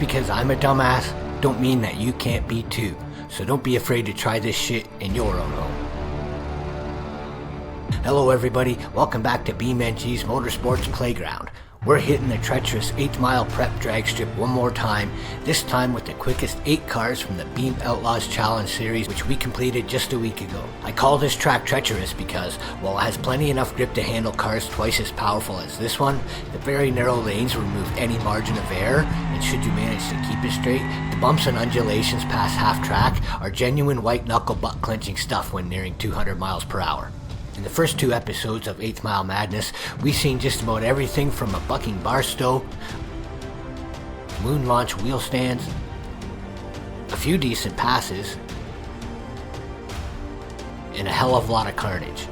Just because I'm a dumbass, don't mean that you can't be too. So don't be afraid to try this shit in your own home. Hello everybody, welcome back to BeamNG's Motorsports Playground. We're hitting the treacherous 8th mile prep drag strip one more time, this time with the quickest 8 cars from the Beam Outlaws Challenge series, which we completed just a week ago. I call this track treacherous because, while it has plenty enough grip to handle cars twice as powerful as this one, the very narrow lanes remove any margin of error, and should you manage to keep it straight, the bumps and undulations past half track are genuine white knuckle butt clenching stuff when nearing 200 miles per hour. In the first 2 episodes of 8th Mile Madness, we've seen just about everything from a bucking bar stow, moon launch wheel stands, a few decent passes, and a hell of a lot of carnage.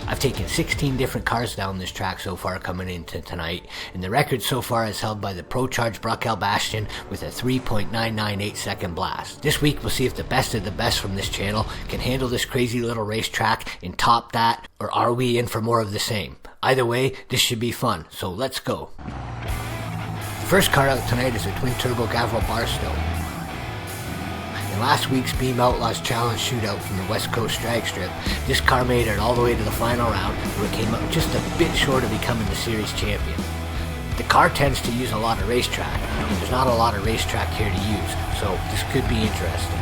I've taken 16 different cars down this track so far coming into tonight, and the record so far is held by the Pro-Charged Bruckell Bastion with a 3.998 second blast. This week we'll see if the best of the best from this channel can handle this crazy little racetrack and top that, or are we in for more of the same? Either way, this should be fun, so let's go. The first car out tonight is a twin-turbo Gavril Barstow. In last week's Beam Outlaws Challenge shootout from the West Coast drag strip, this car made it all the way to the final round, where it came up just a bit short of becoming the series champion. The car tends to use a lot of racetrack, and there's not a lot of racetrack here to use, so this could be interesting.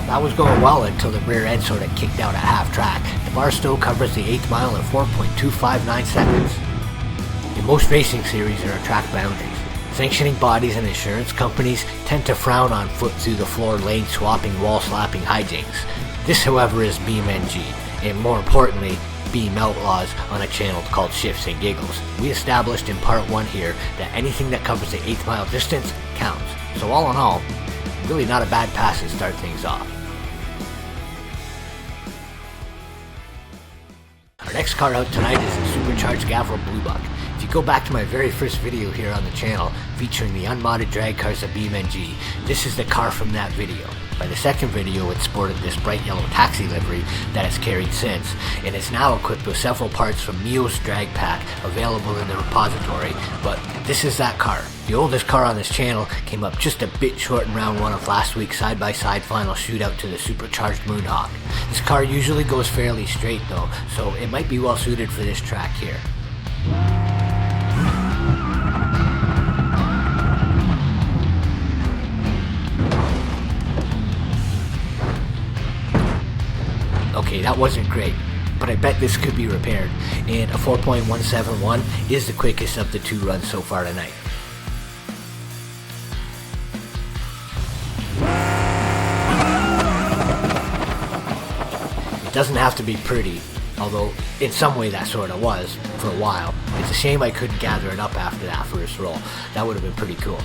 That was going well until the rear end sort of kicked out at half track. The Barstow covers the 8th mile in 4.259 seconds. In most racing series there are track boundaries. Sanctioning bodies and insurance companies tend to frown on foot through the floor lane swapping, wall slapping hijinks. This however is BeamNG, and more importantly, Beam Outlaws on a channel called Shifts&Giggles. We established in part 1 here that anything that covers the 8th mile distance counts. So all in all, really not a bad pass to start things off. Our next car out tonight is a supercharged Gavril Bluebuck. If you go back to my very first video here on the channel featuring the unmodded drag cars of BeamNG, this is the car from that video. By the second video it sported this bright yellow taxi livery that it's carried since, and is now equipped with several parts from Mio's drag pack available in the repository, but this is that car. The oldest car on this channel came up just a bit short in round 1 of last week's side-by-side final shootout to the supercharged Moonhawk. This car usually goes fairly straight though, so it might be well suited for this track here. Okay, that wasn't great, but I bet this could be repaired, and a 4.171 is the quickest of the 2 runs so far tonight. It doesn't have to be pretty, although in some way that sort of was for a while. It's a shame I couldn't gather it up after that first roll. That would have been pretty cool.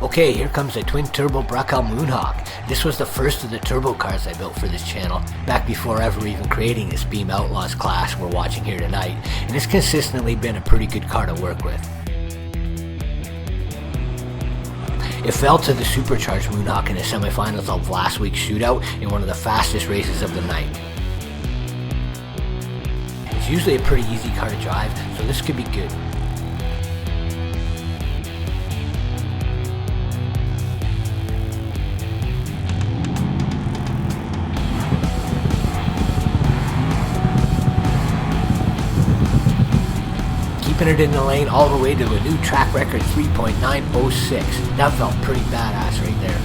Okay, here comes a twin-turbo Bruckell Moonhawk. This was the first of the turbo cars I built for this channel, back before ever even creating this Beam Outlaws class we're watching here tonight, and it's consistently been a pretty good car to work with. It fell to the supercharged Moonhawk in the semifinals of last week's shootout in one of the fastest races of the night. It's usually a pretty easy car to drive, so this could be good. Keeping it in the lane all the way to a new track record 3.906. That felt pretty badass right there.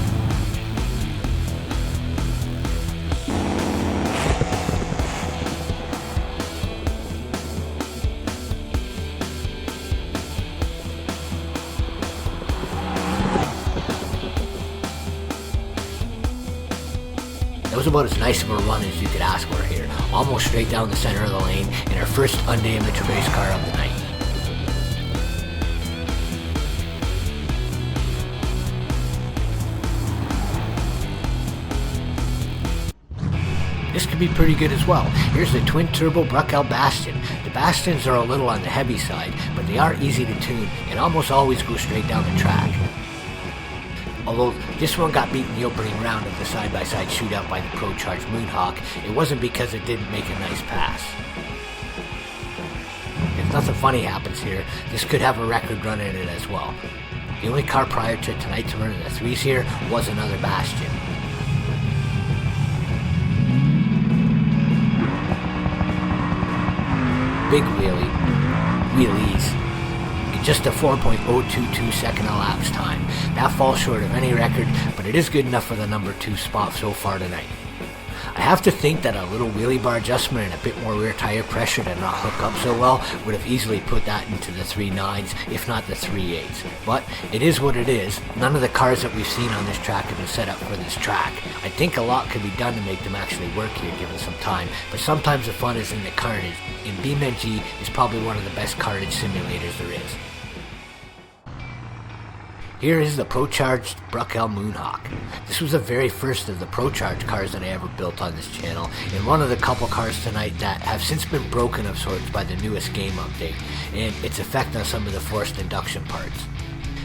That was about as nice of a run as you could ask for here. Almost straight down the center of the lane in our first undamaged race car of the night. this could be pretty good as well. Here's the twin-turbo Bruckell Bastion. The Bastions are a little on the heavy side, but they are easy to tune and almost always go straight down the track. Although this one got beat in the opening round of the side-by-side shootout by the Pro-Charged Moonhawk, it wasn't because it didn't make a nice pass. If nothing funny happens here, this could have a record run in it as well. The only car prior to tonight to run in the 3s here was another Bastion. Big wheelies. Just a 4.022 second elapsed time. That falls short of any record, but it is good enough for the number 2 spot so far tonight. I have to think that a little wheelie bar adjustment and a bit more rear tire pressure to not hook up so well would have easily put that into the 3.9s, if not the 3.8s. But it is what it is. None of the cars that we've seen on this track have been set up for this track. I think a lot could be done to make them actually work here given some time, but sometimes the fun is in the carnage, and BeamNG is probably one of the best carnage simulators there is. Here is the Pro-Charged Bruckell Moonhawk. This was the very first of the Pro-Charged cars that I ever built on this channel, and one of the couple cars tonight that have since been broken of sorts by the newest game update, and its effect on some of the forced induction parts.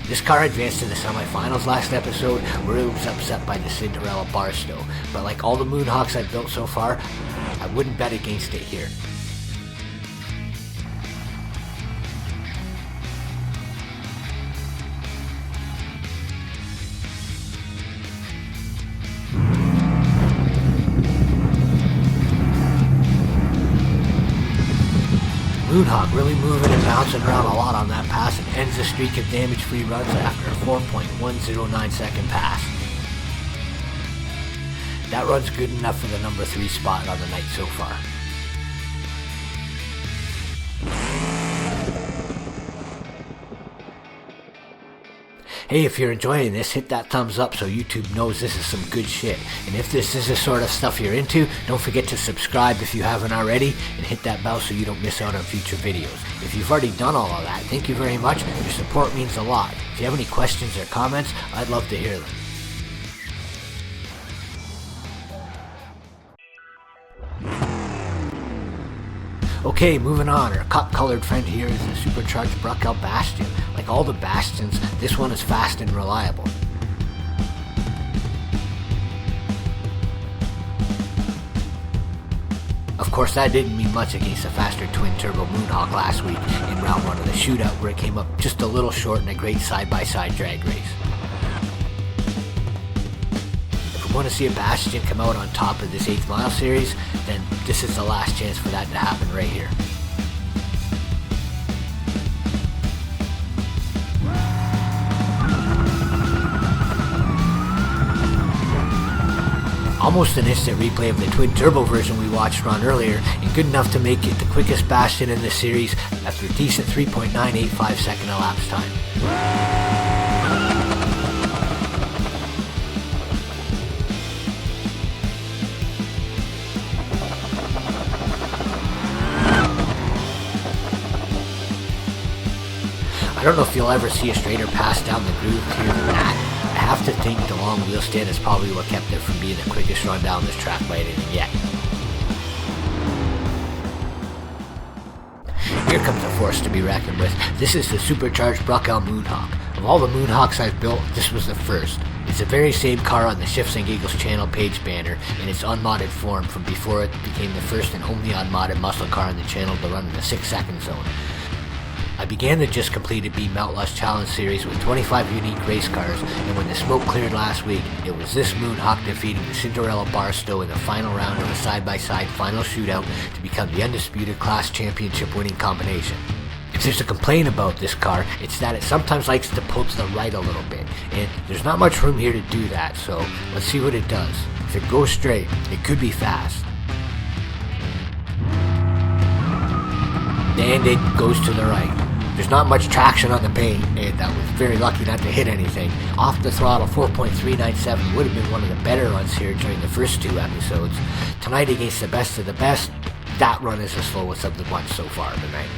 This car advanced to the semifinals last episode, where it was upset by the Cinderella Barstow, but like all the Moonhawks I've built so far, I wouldn't bet against it here. Moonhawk really moving and bouncing around a lot on that pass and ends the streak of damage-free runs after a 4.109 second pass. That run's good enough for the number 3 spot on the night so far. Hey, if you're enjoying this, hit that thumbs up so YouTube knows this is some good shit. And if this is the sort of stuff you're into, don't forget to subscribe if you haven't already, and hit that bell so you don't miss out on future videos. If you've already done all of that, thank you very much. Your support means a lot. If you have any questions or comments, I'd love to hear them. Okay, moving on. Our cup-colored friend here is the supercharged Bruckell Bastion. Like all the Bastions, this one is fast and reliable. Of course, that didn't mean much against the faster twin-turbo Moonhawk last week in round 1 of the shootout, where it came up just a little short in a great side-by-side drag race. If we want to see a Bastion come out on top of this 8th mile series, then this is the last chance for that to happen right here. Almost an instant replay of the twin-turbo version we watched run earlier, and good enough to make it the quickest Bastion in the series after a decent 3.985 second elapsed time. I don't know if you'll ever see a straighter pass down the groove clear than that. I have to think the long wheel stand is probably what kept it from being the quickest run down this track by anything yet. Here comes a force to be reckoned with. This is the supercharged Bruckell Moonhawk. Of all the Moonhawks I've built, this was the first. It's the very same car on the Shifts&Giggles channel page banner in its unmodded form from before it became the first and only unmodded muscle car on the channel to run in the 6-second zone. I began the just completed Beam Outlaws Challenge series with 25 unique race cars, and when the smoke cleared last week, it was this Moonhawk defeating the Cinderella Barstow in the final round of a side-by-side final shootout to become the undisputed class championship winning combination. If there's a complaint about this car, it's that it sometimes likes to pull to the right a little bit, and there's not much room here to do that, so let's see what it does. If it goes straight, it could be fast. And it goes to the right. There's not much traction on the paint, and I was very lucky not to hit anything. Off the throttle, 4.397 would have been one of the better runs here during the first 2 episodes. Tonight, against the best of the best, that run is the slowest of the bunch so far tonight.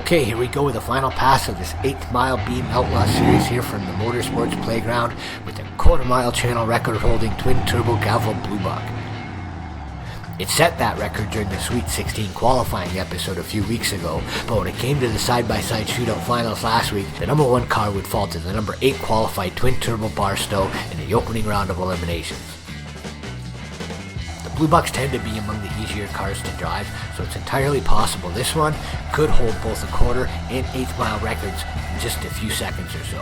Okay, here we go with the final pass of this 8th mile Beam Outlaws series here from the Motorsports playground with a quarter-mile channel record-holding twin-turbo Galvo Blue Buck. It set that record during the Sweet 16 qualifying episode a few weeks ago, but when it came to the side-by-side shootout finals last week, the number 1 car would fall to the number 8 qualified twin-turbo Barstow in the opening round of eliminations. The Blue Bucks tend to be among the easier cars to drive, so it's entirely possible this one could hold both a quarter and 8th mile records in just a few seconds or so.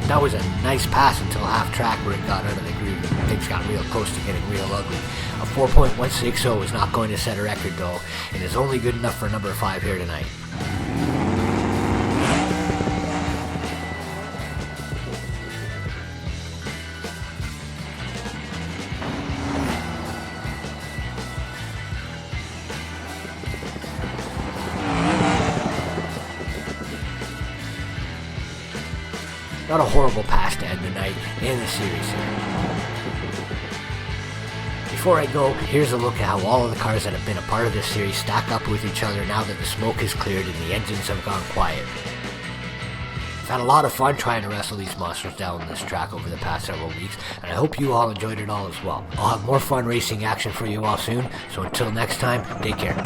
That was a nice pass until half track where it got out of the groove. Things got real close to getting real ugly. A 4.160 is not going to set a record though, and is only good enough for number 5 here tonight. Not a horrible pass to end the night and the series here. Before I go, here's a look at how all of the cars that have been a part of this series stack up with each other now that the smoke is cleared and the engines have gone quiet. I've had a lot of fun trying to wrestle these monsters down this track over the past several weeks, and I hope you all enjoyed it all as well. I'll have more fun racing action for you all soon, so until next time, take care.